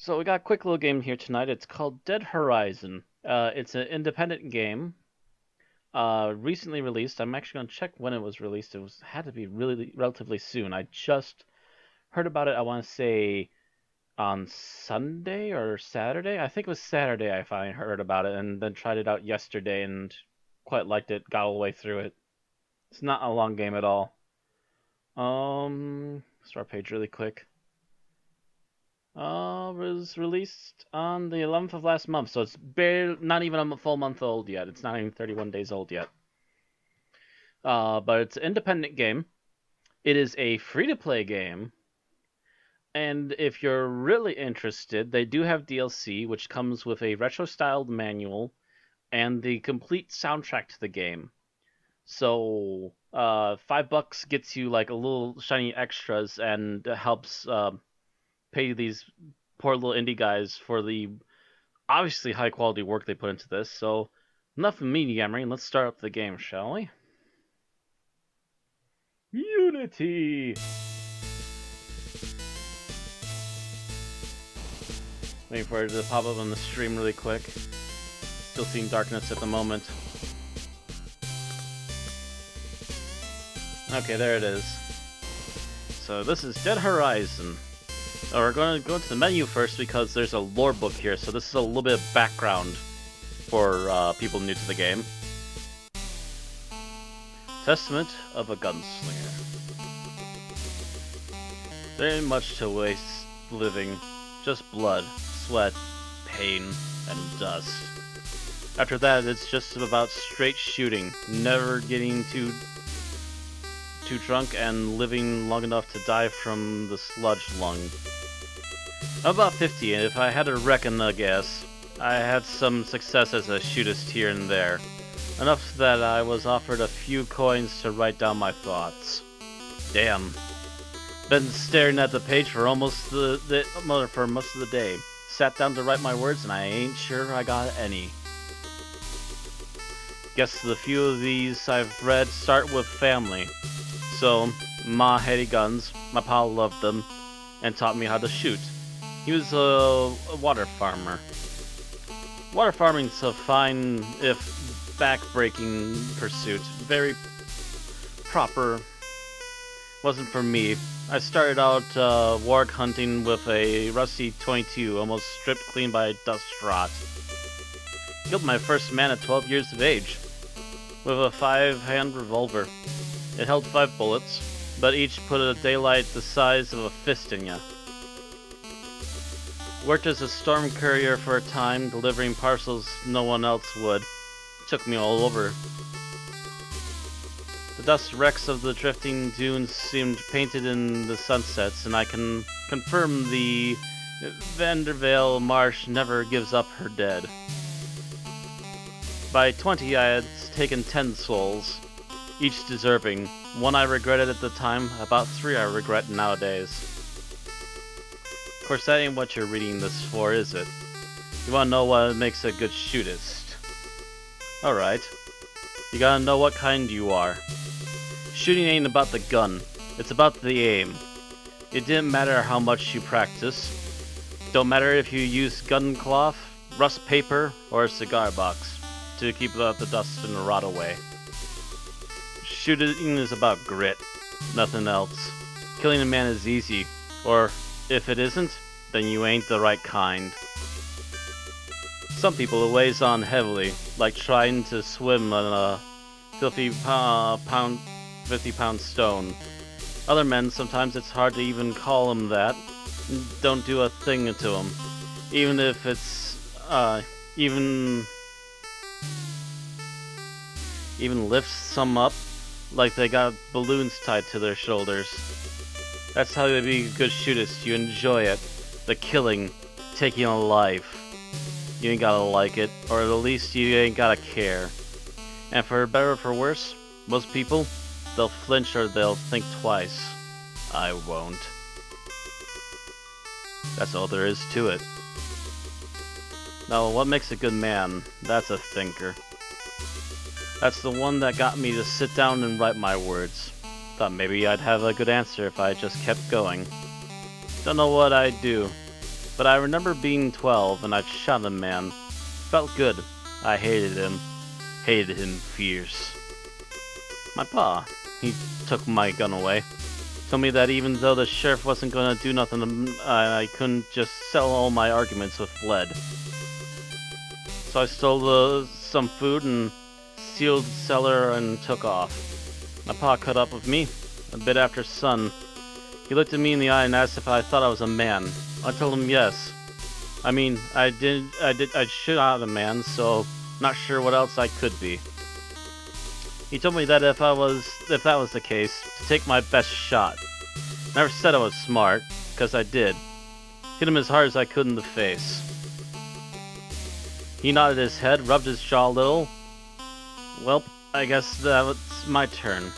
So we got a quick little game here tonight. It's called Dead Horizon. It's an independent game, recently released. I'm actually gonna check when it was released. It had to be really relatively soon. I just heard about it. I want to say on Sunday or Saturday. I think it was Saturday. I finally heard about it and then tried it out yesterday and quite liked it. Got all the way through it. It's not a long game at all. Start page really quick. Was released on the 11th of last month, so it's barely not even a full month old yet. It's not even 31 days old yet. But it's an independent game. It is a free-to-play game, and if you're really interested, they do have DLC, which comes with a retro-styled manual and the complete soundtrack to the game. So, $5 gets you like a little shiny extras and helps pay these poor little indie guys for the obviously high quality work they put into this. So enough of me yammering. Let's start up the game, shall we? Unity. Waiting for it to pop up on the stream really quick. Still seeing darkness at the moment. Okay, there it is. So this is Dead Horizon. We're going to go into the menu first because there's a lore book here, so this is a little bit of background for people new to the game. Testament of a Gunslinger. Very much to waste living, just blood, sweat, pain, and dust. After that, it's just about straight shooting, never getting too drunk and living long enough to die from the sludge lung. I'm about 50, and if I had to reckon a guess, I had some success as a shootist here and there. Enough that I was offered a few coins to write down my thoughts. Damn. Been staring at the page for almost for most of the day. Sat down to write my words, and I ain't sure I got any. Guess the few of these I've read start with family. So, Ma hated guns, my pa loved them, and taught me how to shoot. He was a water farmer. Water farming's a fine, if back-breaking pursuit. Very proper. Wasn't for me. I started out warg hunting with a rusty .22, almost stripped clean by dust rot. Killed my first man at 12 years of age, with a 5-hand revolver. It held 5 bullets, but each put a daylight the size of a fist in ya. Worked as a storm courier for a time, delivering parcels no one else would. Took me all over. The dust wrecks of the drifting dunes seemed painted in the sunsets, and I can confirm the Vandervale marsh never gives up her dead. By 20 I had taken 10 souls, each deserving. One I regretted at the time, about 3 I regret nowadays. Of course, that ain't what you're reading this for, is it? You wanna know what makes a good shootist. Alright. You gotta know what kind you are. Shooting ain't about the gun, it's about the aim. It didn't matter how much you practice. Don't matter if you use gun cloth, rust paper, or a cigar box to keep the dust and the rot away. Shooting is about grit, nothing else. Killing a man is easy, or if it isn't, then you ain't the right kind. Some people it weighs on heavily, like trying to swim on a 50-pound stone. Other men, sometimes it's hard to even call them that. Don't do a thing to them. Even if it's, even lifts some up, like they got balloons tied to their shoulders. That's how you be a good shootist. You enjoy it. The killing, taking a life. You ain't gotta like it, or at least you ain't gotta care. And for better or for worse, most people, they'll flinch or they'll think twice. I won't. That's all there is to it. Now, what makes a good man? That's a thinker. That's the one that got me to sit down and write my words. Thought maybe I'd have a good answer if I just kept going. Don't know what I'd do, but I remember being 12 and I'd shot a man. Felt good. I hated him. Hated him fierce. My pa, he took my gun away. Told me that even though the sheriff wasn't gonna do nothing, I couldn't just settle all my arguments with lead. So I stole some food and sealed the cellar and took off. My pa caught up with me a bit after sun. He looked at me in the eye and asked if I thought I was a man. I told him yes. I mean, I shot a man, so not sure what else I could be. He told me that if that was the case, to take my best shot. Never said I was smart, because I did. Hit him as hard as I could in the face. He nodded his head, rubbed his jaw a little. Well, I guess that was my turn.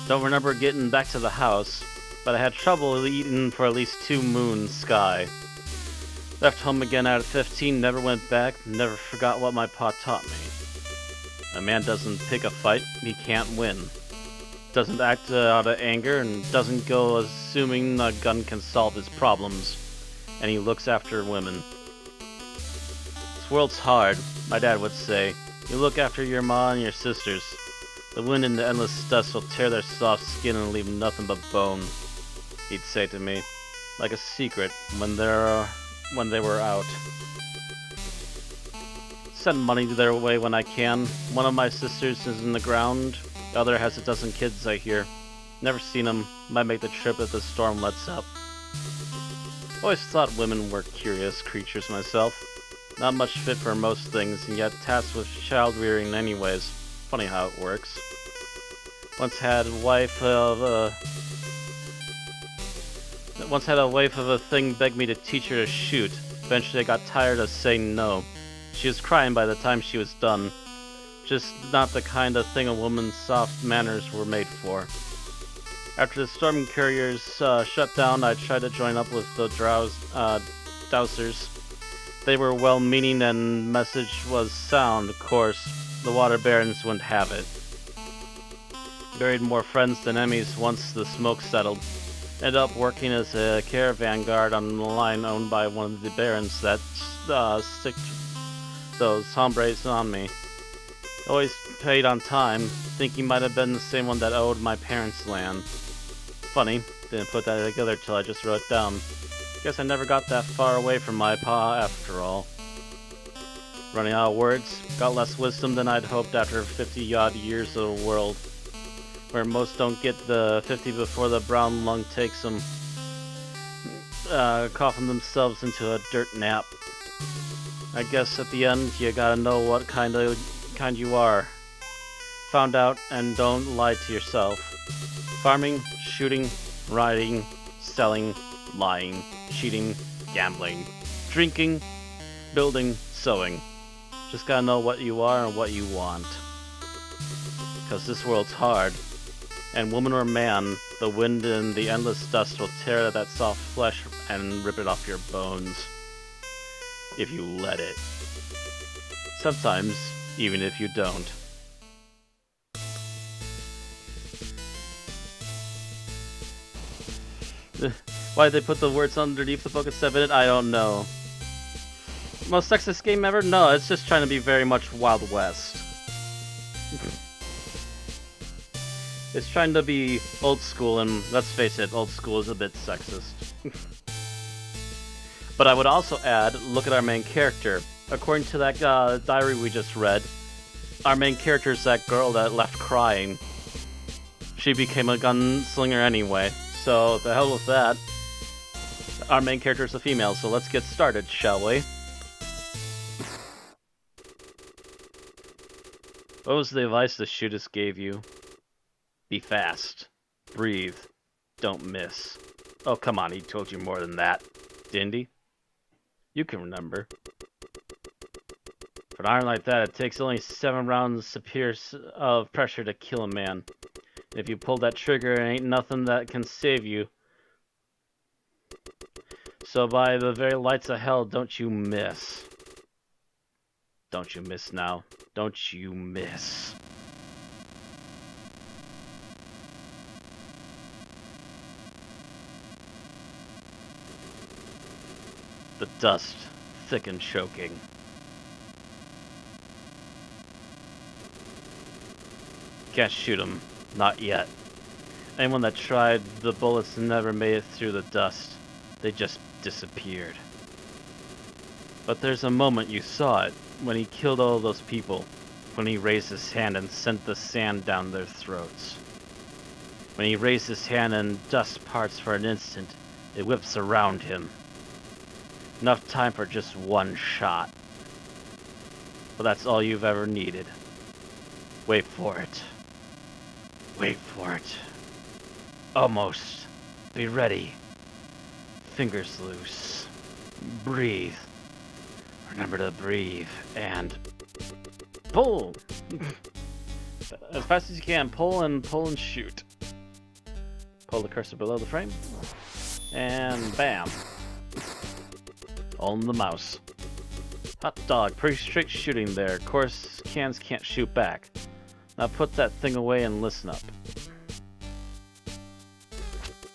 Don't remember getting back to the house, but I had trouble eating for at least 2 moons sky. Left home again at 15, never went back, never forgot what my pa taught me. A man doesn't pick a fight, he can't win. Doesn't act out of anger, and doesn't go assuming a gun can solve his problems. And he looks after women. This world's hard, my dad would say. You look after your ma and your sisters. The wind and the endless dust will tear their soft skin and leave nothing but bone, he'd say to me, like a secret when they were out. Send money their way when I can. One of my sisters is in the ground. The other has a dozen kids, I hear. Never seen them. Might make the trip if the storm lets up. Always thought women were curious creatures myself. Not much fit for most things, and yet tasked with child rearing anyways. Funny how it works. Once had a wife of a thing beg me to teach her to shoot. Eventually I got tired of saying no. She was crying by the time she was done. Just not the kind of thing a woman's soft manners were made for. After the storm couriers shut down, I tried to join up with the dowsers. They were well-meaning and message was sound, of course. The water barons wouldn't have it. Buried more friends than enemies once the smoke settled. Ended up working as a caravan guard on the line owned by one of the barons that sticked those hombres on me. Always paid on time. Think he might have been the same one that owed my parents land. Funny, didn't put that together till I just wrote it down. Guess I never got that far away from my pa after all. Running out of words, got less wisdom than I'd hoped after 50-odd years of the world, where most don't get the 50 before the brown lung takes them, coughing themselves into a dirt nap. I guess at the end you gotta know what kind you are. Found out, and don't lie to yourself. Farming, shooting, riding, selling, lying, cheating, gambling, drinking, building, sewing. Just gotta know what you are and what you want. 'Cause this world's hard. And woman or man, the wind and the endless dust will tear that soft flesh and rip it off your bones. If you let it. Sometimes, even if you don't. Why did they put the words underneath the book instead of it? I don't know. Most sexist game ever? No, it's just trying to be very much Wild West. It's trying to be old school, and let's face it, old school is a bit sexist. But I would also add, look at our main character. According to that diary we just read, our main character is that girl that left crying. She became a gunslinger anyway, so the hell with that. Our main character is a female, so let's get started, shall we? What was the advice the shootist gave you? Be fast. Breathe. Don't miss. Oh, come on, he told you more than that, didn't he? You can remember. For an iron like that, it takes only 7 rounds of pressure to kill a man. And if you pull that trigger, it ain't nothing that can save you. So by the very lights of hell, don't you miss. Don't you miss now. Don't you miss. The dust, thick and choking. Can't shoot him. Not yet. Anyone that tried, the bullets never made it through the dust. They just disappeared. But there's a moment you saw it, when he killed all those people. When he raised his hand and sent the sand down their throats. When he raised his hand and dust parts for an instant, it whips around him. Enough time for just one shot. But that's all you've ever needed. Wait for it. Wait for it. Almost. Be ready. Fingers loose. Breathe. Remember to breathe. And pull! As fast as you can. Pull and shoot. Pull the cursor below the frame. And bam. On the mouse. Hot dog. Pretty strict shooting there. Of course, cans can't shoot back. Now put that thing away and listen up.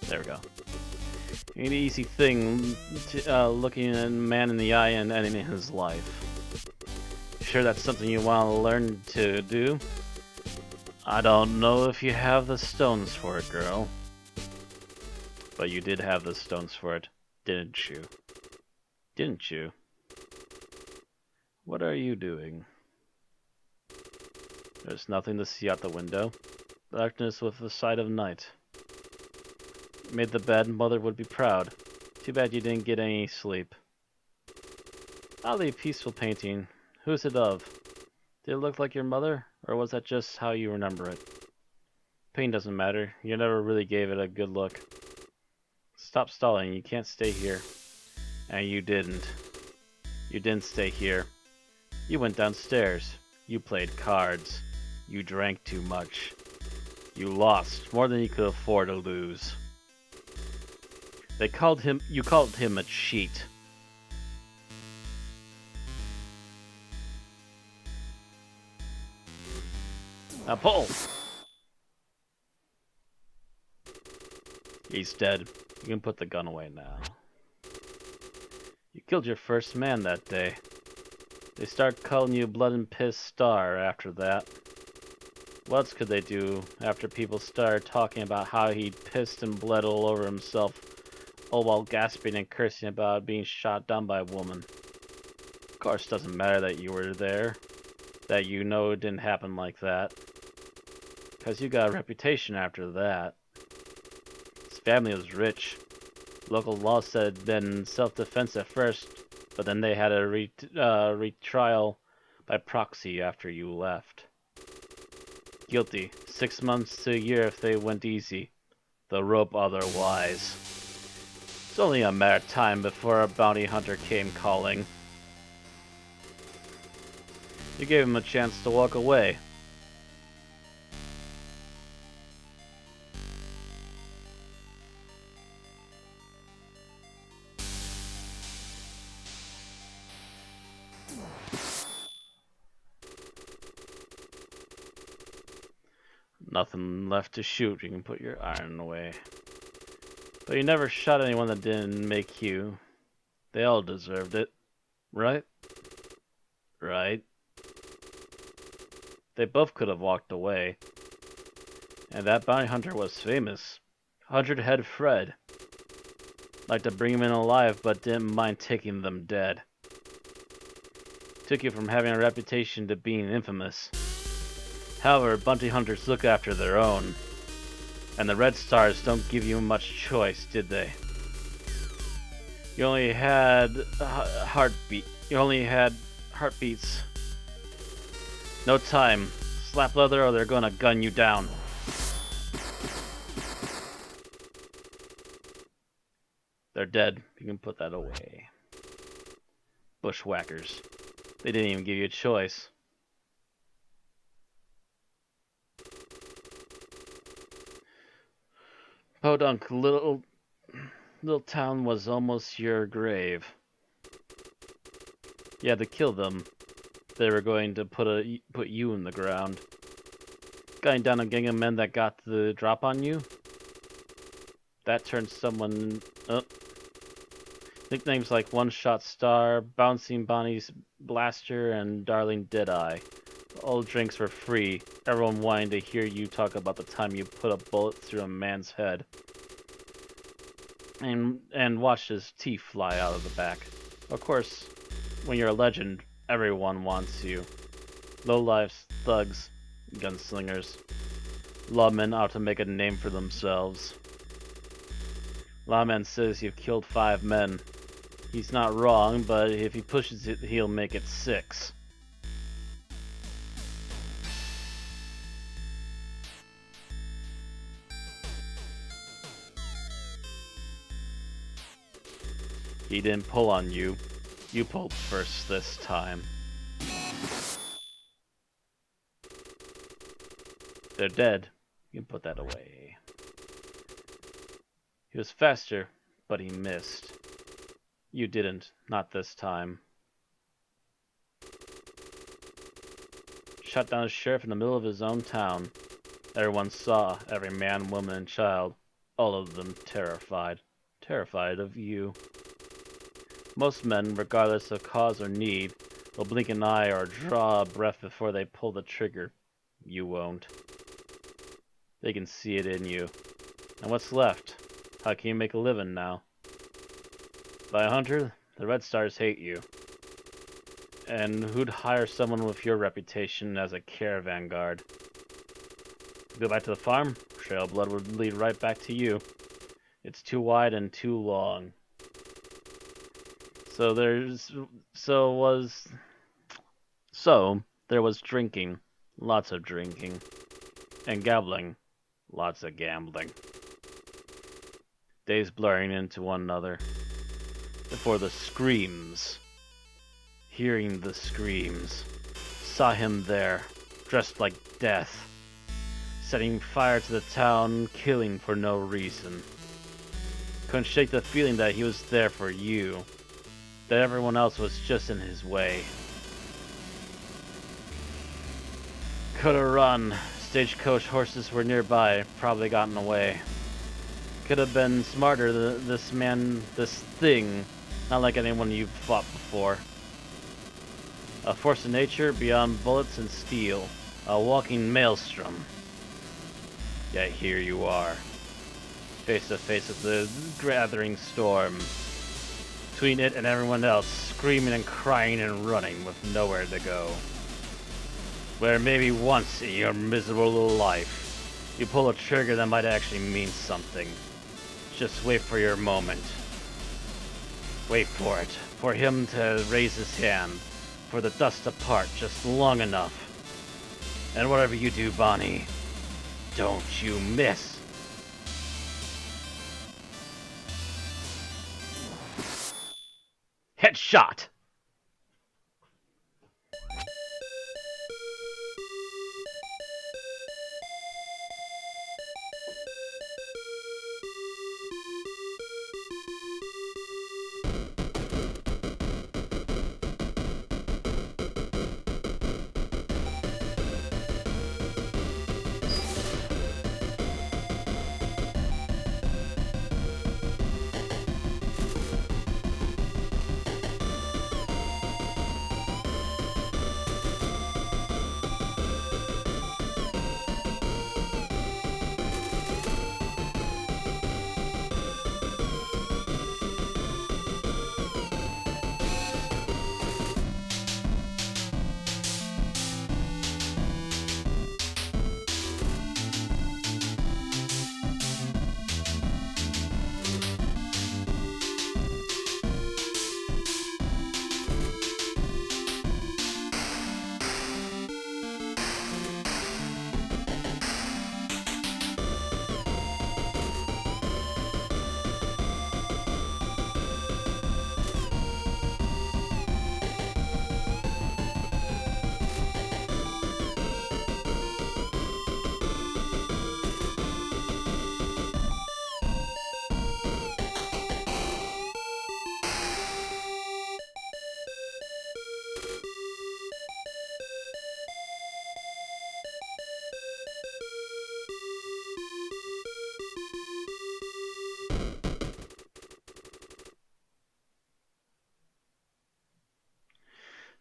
There we go. An easy thing, looking a man in the eye and ending his life. Sure that's something you want to learn to do? I don't know if you have the stones for it, girl. But you did have the stones for it, didn't you? Didn't you? What are you doing? There's nothing to see out the window. Darkness with the sight of night. Made the bed, Mother would be proud. Too bad you didn't get any sleep. Oddly peaceful painting. Who's it of? Did it look like your mother, or was that just how you remember it? Pain doesn't matter. You never really gave it a good look. Stop stalling. You can't stay here. And you didn't. You didn't stay here. You went downstairs. You played cards. You drank too much. You lost more than you could afford to lose. You called him a cheat. Now pull! He's dead. You can put the gun away now. You killed your first man that day. They start calling you Blood and Piss Star after that. What else could they do after people started talking about how he pissed and bled all over himself, all while gasping and cursing about being shot down by a woman? Of course, it doesn't matter that you were there, that you know it didn't happen like that. Because you got a reputation after that. His family was rich. Local law said it'd been self-defense at first, but then they had a retrial by proxy after you left. Guilty. 6 months to a year if they went easy. The rope otherwise. It's only a matter of time before a bounty hunter came calling. You gave him a chance to walk away. Nothing left to shoot. You can put your iron away. But you never shot anyone that didn't make you. They all deserved it. Right? Right. They both could have walked away. And that bounty hunter was famous. 100-head Fred. Liked to bring him in alive, but didn't mind taking them dead. Took you from having a reputation to being infamous. However, bounty hunters look after their own. And the Red Stars don't give you much choice, did they? You only had heartbeats. No time. Slap leather or they're gonna gun you down. They're dead. You can put that away. Bushwhackers. They didn't even give you a choice. Podunk, little town was almost your grave. You had to kill them. They were going to put you in the ground. Gunning down a gang of men that got the drop on you? That turned someone up. Nicknames like One Shot Star, Bouncing Bonnie's Blaster, and Darling Deadeye. All drinks were free, everyone wanting to hear you talk about the time you put a bullet through a man's head. And watched his teeth fly out of the back. Of course, when you're a legend, everyone wants you. Lowlifes, thugs, gunslingers, lawmen out to make a name for themselves. Lawman says you've killed 5 men. He's not wrong, but if he pushes it, he'll make it 6. He didn't pull on you. You pulled first this time. They're dead. You can put that away. He was faster, but he missed. You didn't. Not this time. Shot down a sheriff in the middle of his own town. Everyone saw, every man, woman, and child. All of them terrified. Terrified of you. Most men, regardless of cause or need, will blink an eye or draw a breath before they pull the trigger. You won't. They can see it in you. And what's left? How can you make a living now? By a hunter, the Red Stars hate you. And who'd hire someone with your reputation as a caravan guard? Go back to the farm, trail of blood would lead right back to you. It's too wide and too long. So there was drinking, lots of drinking, and gambling, lots of gambling. Days blurring into one another. Before the screams, hearing the screams, saw him there, dressed like death, setting fire to the town, killing for no reason. Couldn't shake the feeling that he was there for you, that everyone else was just in his way. Could've run. Stagecoach horses were nearby, probably gotten away. Could have been smarter, this thing, not like anyone you've fought before. A force of nature beyond bullets and steel, a walking maelstrom. Yet here you are, face to face with the gathering storm. Between it and everyone else, screaming and crying and running with nowhere to go. Where maybe once in your miserable little life, you pull a trigger that might actually mean something. Just wait for your moment. Wait for it, for him to raise his hand, for the dust to part just long enough. And whatever you do, Bonnie, don't you miss. Headshot!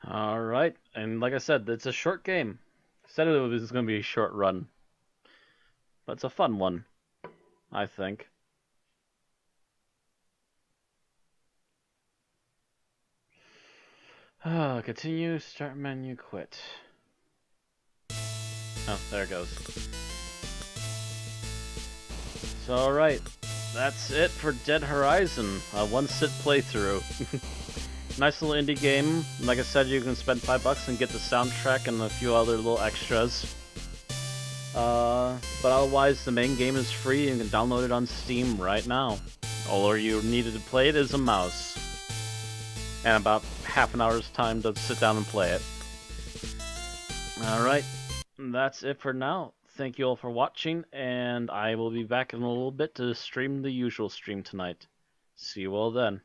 All right, and like I said, it's a short game. Said it was going to be a short run, but it's a fun one, I think. Continue, start menu, quit. Oh, there it goes. So, alright, that's it for Dead Horizon, a one-sit playthrough. Nice little indie game. Like I said, you can spend $5 and get the soundtrack and a few other little extras. But otherwise, the main game is free and you can download it on Steam right now. All you needed to play it is a mouse. And about half an hour's time to sit down and play it. Alright, that's it for now. Thank you all for watching, and I will be back in a little bit to stream the usual stream tonight. See you all then.